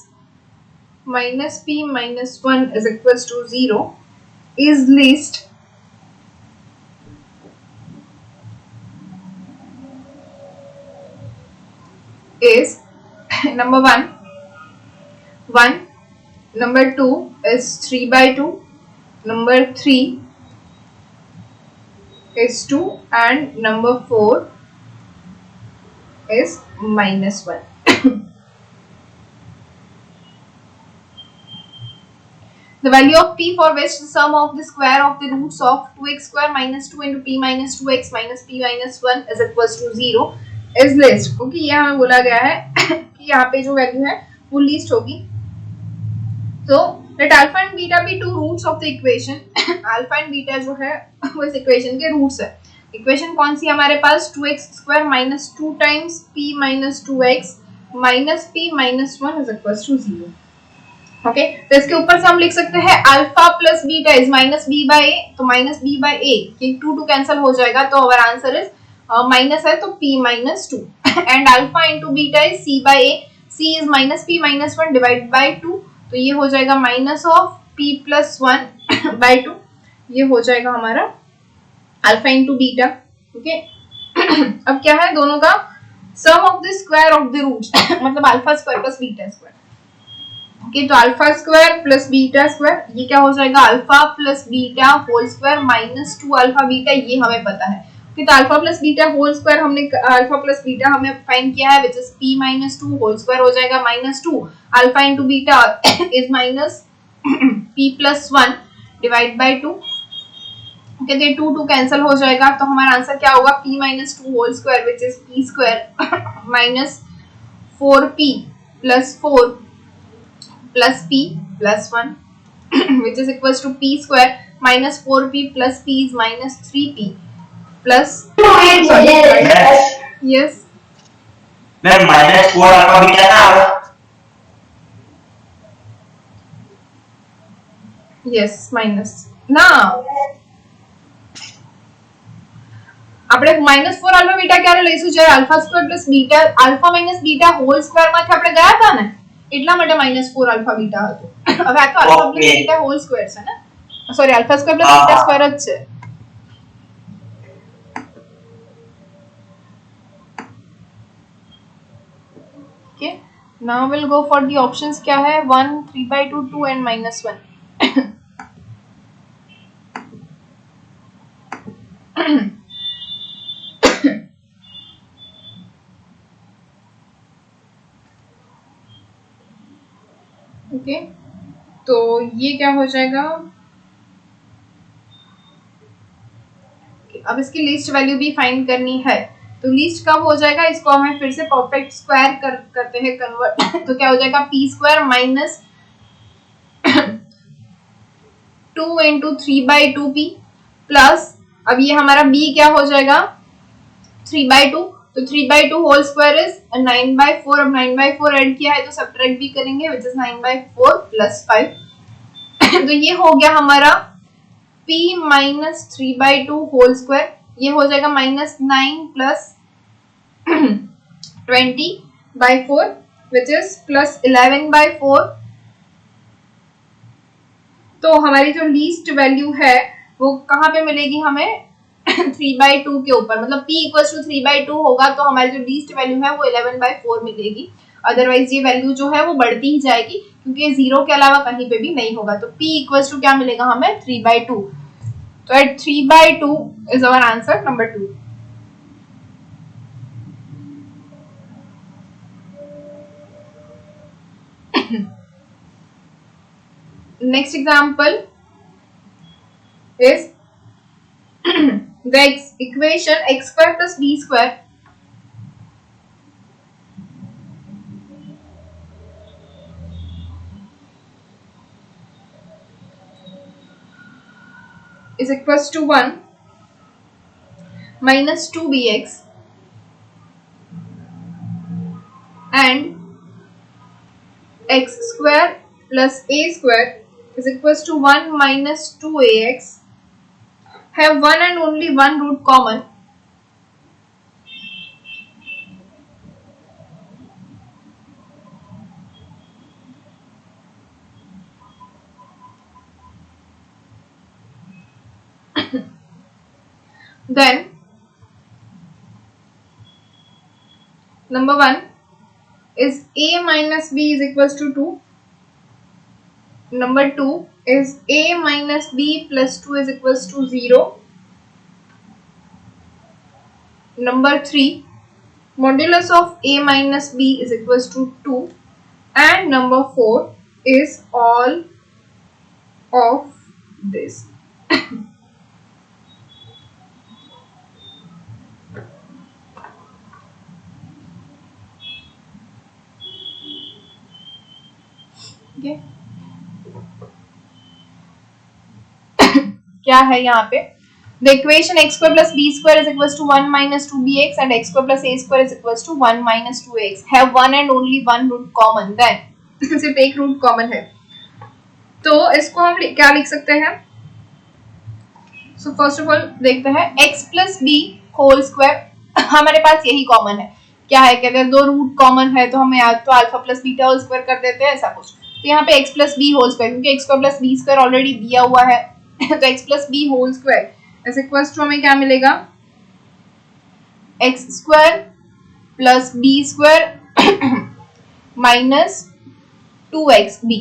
minus p minus 1 is equals to 0 is least is number 1, 1, number 2 is 3 by 2, number 3 is 2, and number 4 is -1. The value of p for which the sum of the square of the roots of 2x square minus 2 into p minus 2x minus p minus 1 is equals to 0 is list. क्योंकि ये हमें बोला गया है कि यहाँ पे जो वैल्यू है वो लिस्ट होगी. So let alpha and beta be two roots of the equation. Alpha and beta जो है वो इस इक्वेशन के रूट्स है. इक्वेशन कौन सी हमारे पास 2x square minus 2 times p minus 2x minus p minus 1 is equals to 0. Okay तो इसके ऊपर से हम लिख सकते हैं alpha plus beta is minus B by A, तो माइनस बी बाय ए ये 2 कैंसिल हो जाएगा, तो अवर आंसर इज माइनस है तो p minus 2 and alpha into beta is c by a, c is minus p minus 1 divide by 2, तो ये हो जाएगा minus of p plus 1 by 2, ये हो जाएगा हमारा अल्फा इंटू बीटा. ओके अब क्या है दोनों का sum of the square of the roots मतलब alpha square plus beta square. Okay तो alpha square plus beta square ये क्या हो जाएगा alpha plus beta whole square minus 2 alpha beta, ये हमें पता है. ओके तो alpha plus beta whole square हमने अल्फा प्लस बीटा हमने फाइंड किया है which is p minus 2 whole square हो जाएगा minus 2 alpha into beta is minus p plus 1 divide by 2. Okay तो 2 कैंसिल हो जाएगा, तो हमारा आंसर क्या होगा p minus 2 whole square which is p square minus 4p plus 4 plus p plus 1 which is equals to p square minus 4p plus p is minus 3p plus yes मैं -4 alpha beta ना yes minus ना આપણે -4 alpha beta ક્યારે લઈશું જ્યારે alpha square plus beta alpha minus beta whole square માંથી આપણે ગયા હતા ને એટલા માટે -4 આલ્ફા બીટા હતું. હવે આ તો alpha plus beta whole square છે ને, sorry alpha square plus beta square જ છે. Okay now will go for the options. क्या है 1 3/2 2 एंड -1. ओके तो ये क्या हो जाएगा, अब इसकी लीस्ट वैल्यू भी फाइंड करनी है. तो लीस्ट कब हो जाएगा, इसको हमें फिर से परफेक्ट स्क्वायर करते हैं कन्वर्ट. तो क्या हो जाएगा p square minus 2 into 3/2p plus अब ये हमारा b क्या हो जाएगा 3/2, तो 3/2 होल स्क्वायर इज 9/4. अब 9/4 ऐड किया है तो सब्ट्रैक्ट भी करेंगे विच इज 9/4 प्लस 5. तो ये हो गया हमारा p माइनस 3/2 होल स्क्वायर, ये हो जाएगा minus 9 plus 20/4 which is plus 11/4. तो हमारी जो लीस्ट वैल्यू है वो कहाँ पे मिलेगी हमें 3/2 के ऊपर, मतलब p इक्वल्स टू 3/2 होगा तो हमारी जो लीस्ट वैल्यू है वो 11/4 मिलेगी. अदरवाइज ये वैल्यू जो है वो बढ़ती ही जाएगी क्योंकि 0 के अलावा कहीं पे भी नहीं होगा. तो p इक्वल्स टू क्या मिलेगा हमें 3/2. तो at 3/2 is our answer number 2. Next example is the equation x square plus b square is equals to 1 minus 2bx and x square plus a square is equals to 1 minus 2ax have one and only one root common. Then number 1 is a minus b is equals to 2 Number 2 is a minus b plus 2 is equals to 0. Number 3, modulus of a minus b is equals to 2. And number 4 is all of this. Okay. क्या है यहाँ पे? The equation x square plus b square is equals to 1 minus 2bx and x square plus a square is equals to 1 minus 2x have one and only one root common. Then सिर्फ एक root common है, तो इसको हम क्या लिख सकते हैं? So first of all देखते हैं x plus b whole square हमारे पास यही कॉमन है. क्या है कि अगर दो रूट कॉमन है तो हम या तो alpha plus beta whole square कर देते हैं, ऐसा कुछ. तो यहाँ पे x plus b whole square, क्योंकि x square plus b square already दिया हुआ है तो x plus b whole square is equals to हमें क्या मिलेगा? x square plus b square minus 2xb.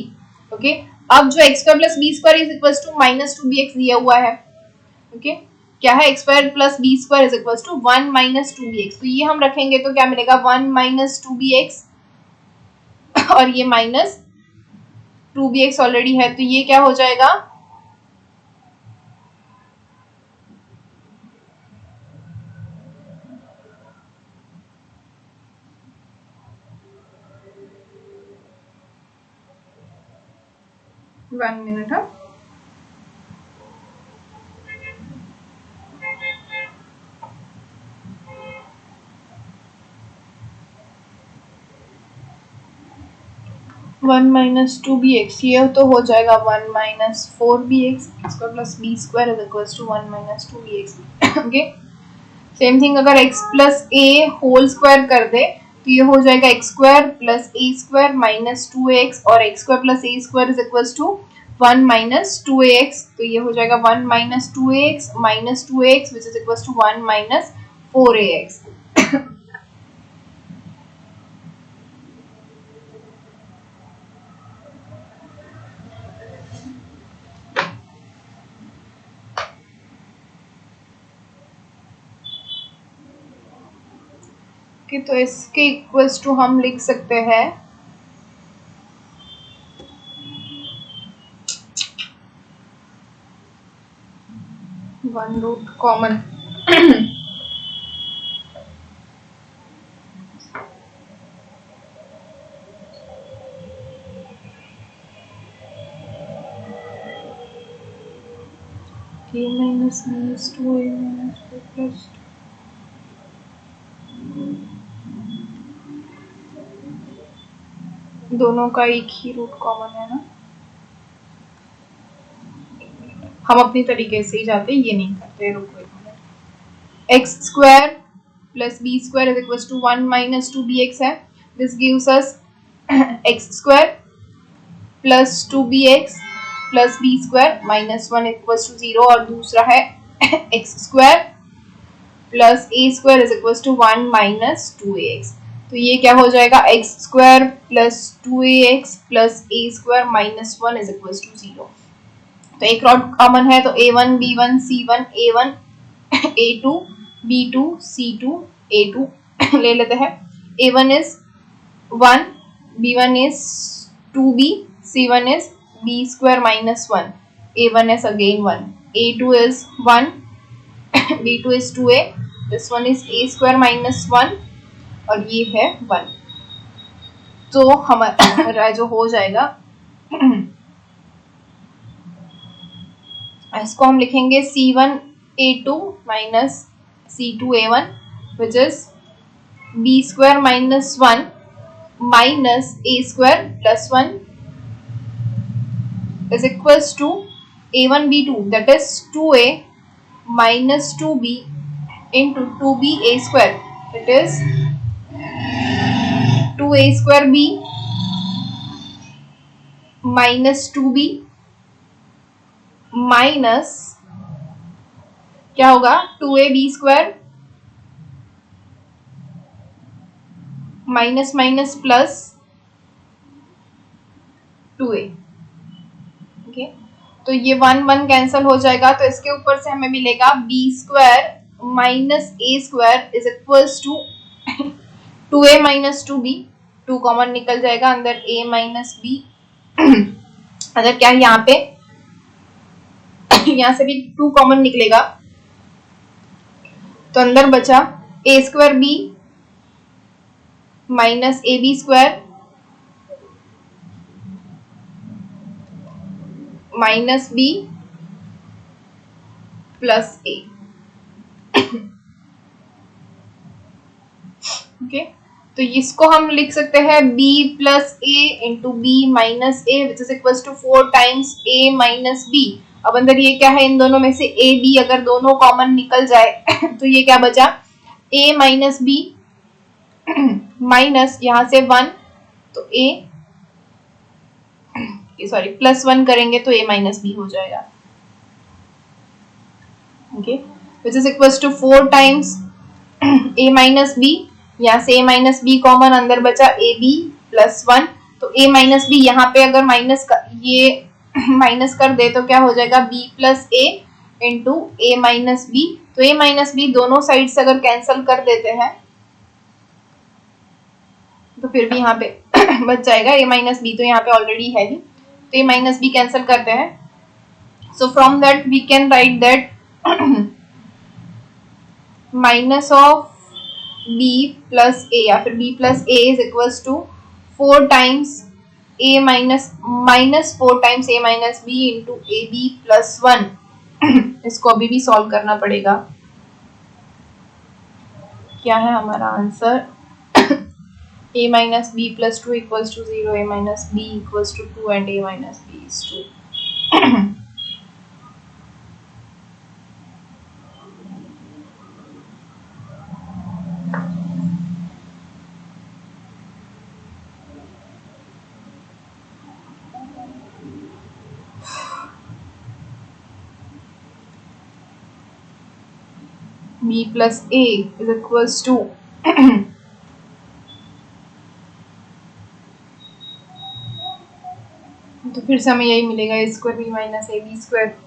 Okay, अब जो x square plus b square is equals to minus 2bx दिया हुआ है. ओके, क्या है? x square plus b square is equals to 1 minus 2bx. तो ये हम रखेंगे तो क्या मिलेगा? 1 माइनस 2bx और ये माइनस 2bx ऑलरेडी है, तो ये क्या हो जाएगा? One minute. हाँ, वन माइनस 2bx, ये तो हो जाएगा 1 minus 4bx square plus b square is equals to 1 minus 2bx. Okay, same thing अगर x plus a whole square कर दे तो ये हो जाएगा x square plus a square minus 2x और x square plus a square is equals to 1 minus 2ax. तो ये हो जाएगा 1 minus 2ax minus 2ax which is equals to 1 minus 4ax. कि तो इसके इक्वल्स टू हम लिख सकते हैं one root common. a minus minus 2a minus 4 plus 2. दोनों का एक ही रूट कॉमन है ना, हम अपनी तरीके से ही जाते, ये नहीं करते. रुको, x square plus b square is equal to 1 minus 2bx है. This gives us x square plus 2bx plus b square minus 1 equal to 0, और दूसरा है x square plus a square is equal to 1 minus 2ax. तो ये क्या हो जाएगा? X square plus 2ax plus a square minus 1 is equal to 0. तो एक रूट कॉमन है, तो a1 b1 c1 a1 a2 b2 c2 a2 ले लेते हैं. a1 is 1, b1 is 2b, c1 is b square minus 1, a1 is again 1, a2 is 1, b2 is 2a, this one is a square minus 1 और ये है 1. तो हमारा जो हो जाएगा इसको हम लिखेंगे c1 a2 minus c2 a1 which is b square minus 1 minus a square plus 1 is equals to a1 b2, that is 2a minus 2b into 2b a square, it is 2a square b minus 2b minus क्या होगा? 2ab square minus minus plus 2a. तो ये 1 1 cancel हो जाएगा, तो इसके ऊपर से हमें मिलेगा b square minus a square is equals to 2a minus 2b, 2 common निकल जाएगा अंदर a माइनस बी। अगर क्या यहाँ पे यहाँ से भी 2 कॉमन निकलेगा तो अंदर बचा a square b minus a b square minus b plus a. Okay, तो इसको हम लिख सकते हैं b plus a into b minus a which is equal to 4 times a minus b. अब अंदर ये क्या है, इन दोनों में से a b अगर दोनों कॉमन निकल जाए तो ये क्या बचा, a माइनस बी माइनस यहाँ से 1, तो a सॉरी प्लस 1 करेंगे तो a माइनस बी हो जाएगा। Okay, which is equal to 4 times a minus b, यहाँ से a माइनस बी कॉमन अंदर बचा ए बी प्लस 1, तो a माइनस बी यहाँ पे अगर माइनस ये माइनस कर दे तो क्या हो जाएगा b plus a into A minus B. तो a माइनस बी दोनों साइड से अगर कैंसिल कर देते हैं तो फिर भी यहाँ पे बच जाएगा a माइनस बी, तो यहाँ पे ऑलरेडी है ही, तो a माइनस बी कैंसिल करते हैं। So from that we can write that minus of b plus a या फिर b plus a is equals to 4 times a minus 4 times a minus b into a b plus 1। इसको अभी भी solve करना पड़ेगा। क्या है हमारा answer, a minus b plus 2 equals to 0, a minus b equals to 2 and a minus b is 2। b plus a is equals to तो फिर से हमें यही मिलेगा a square b minus a b square.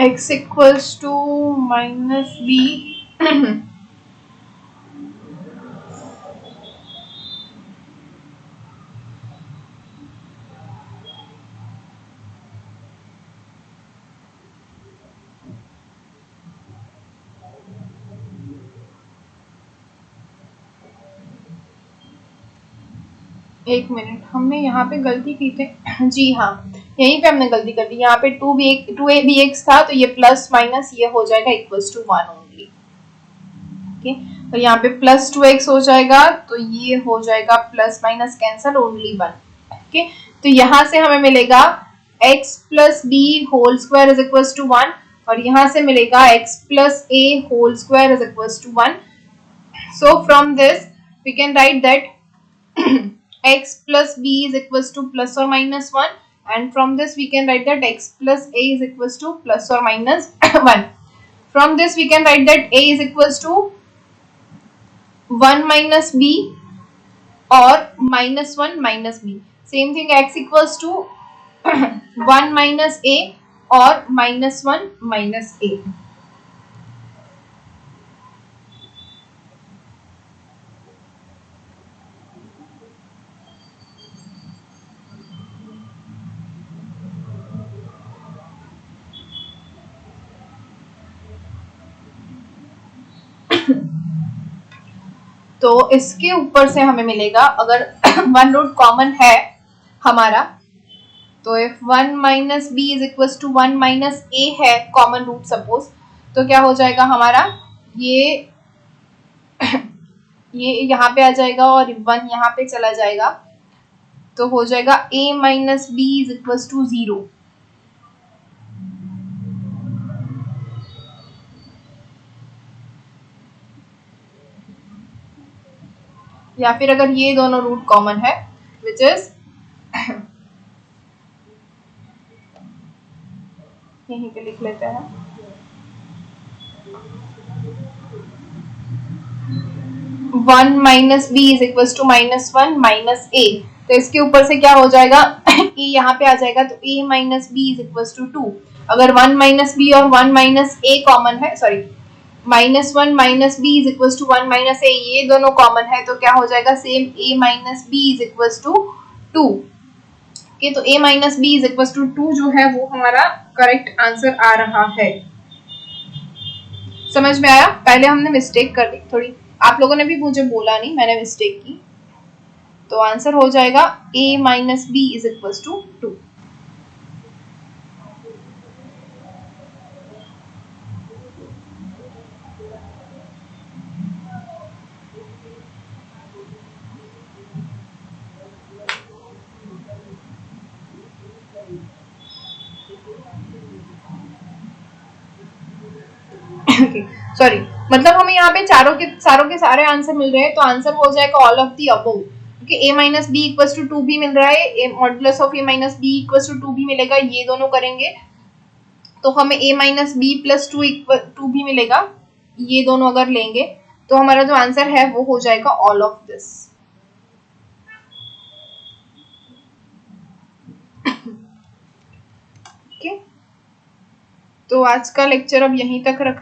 x equals to minus b एक minute, हमने यहाँ पे गलती की थी। जी हाँ, यहीं पे हमने गलती कर दी, यहाँ पे 2a bx था तो ये प्लस माइनस ये हो जाएगा इक्वल्स टू 1 ओनली। ओके, तो यहाँ पे प्लस 2x हो जाएगा तो ये हो जाएगा plus minus cancel only 1। Okay, तो यहाँ से हमें मिलेगा x plus b whole square is equals to 1 और यहाँ से मिलेगा x plus a whole square is equals to 1। So from this we can write that x plus b is equals to plus or minus 1 and from this we can write that x plus a is equals to plus or minus 1. From this we can write that a is equals to 1 minus b or minus 1 minus b. Same thing, x equals to 1 minus a or minus 1 minus a. तो इसके ऊपर से हमें मिलेगा अगर 1 root common है हमारा, तो if 1 minus b is equals to 1 minus a है कॉमन रूट सपोज, तो क्या हो जाएगा हमारा, ये यहाँ पे आ जाएगा और 1 यहाँ पे चला जाएगा, तो हो जाएगा a minus b is equals to 0। या फिर अगर ये दोनों रूट कॉमन है विच इज यहीं पे लिख लेते हैं। One minus B is equal to -1 minus A, तो इसके ऊपर से क्या हो जाएगा ए यहाँ पे आ जाएगा, तो A minus B is equal to 2। अगर 1 माइनस बी और 1 माइनस ए कॉमन है, sorry -1 minus B is equal to 1 minus A, ये दोनों कॉमन है, तो क्या हो जाएगा same A minus B is equal to 2। Okay, तो a minus B is equal to 2 जो है वो हमारा करेक्ट आंसर आ रहा है। समझ में आया? पहले हमने मिस्टेक कर दी थोड़ी, आप लोगों ने भी मुझे बोला नहीं, मैंने मिस्टेक की, तो आंसर हो जाएगा a minus B is equal to 2। Sorry, मतलब हमें यहाँ पे चारों के सारे आंसर मिल रहे हैं, तो आंसर हो जाएगा ऑल ऑफ दी अबव, क्योंकि a minus b equal to 2 भी मिल रहा है, a modulus of a minus b equal to 2 भी मिलेगा, ये दोनों करेंगे तो हमें a माइनस बी प्लस 2 भी मिलेगा, ये दोनों अगर लेंगे तो हमारा जो आंसर है वो हो जाएगा ऑल ऑफ दिस। ओके, तो आज का लेक्चर अब यहीं तक रख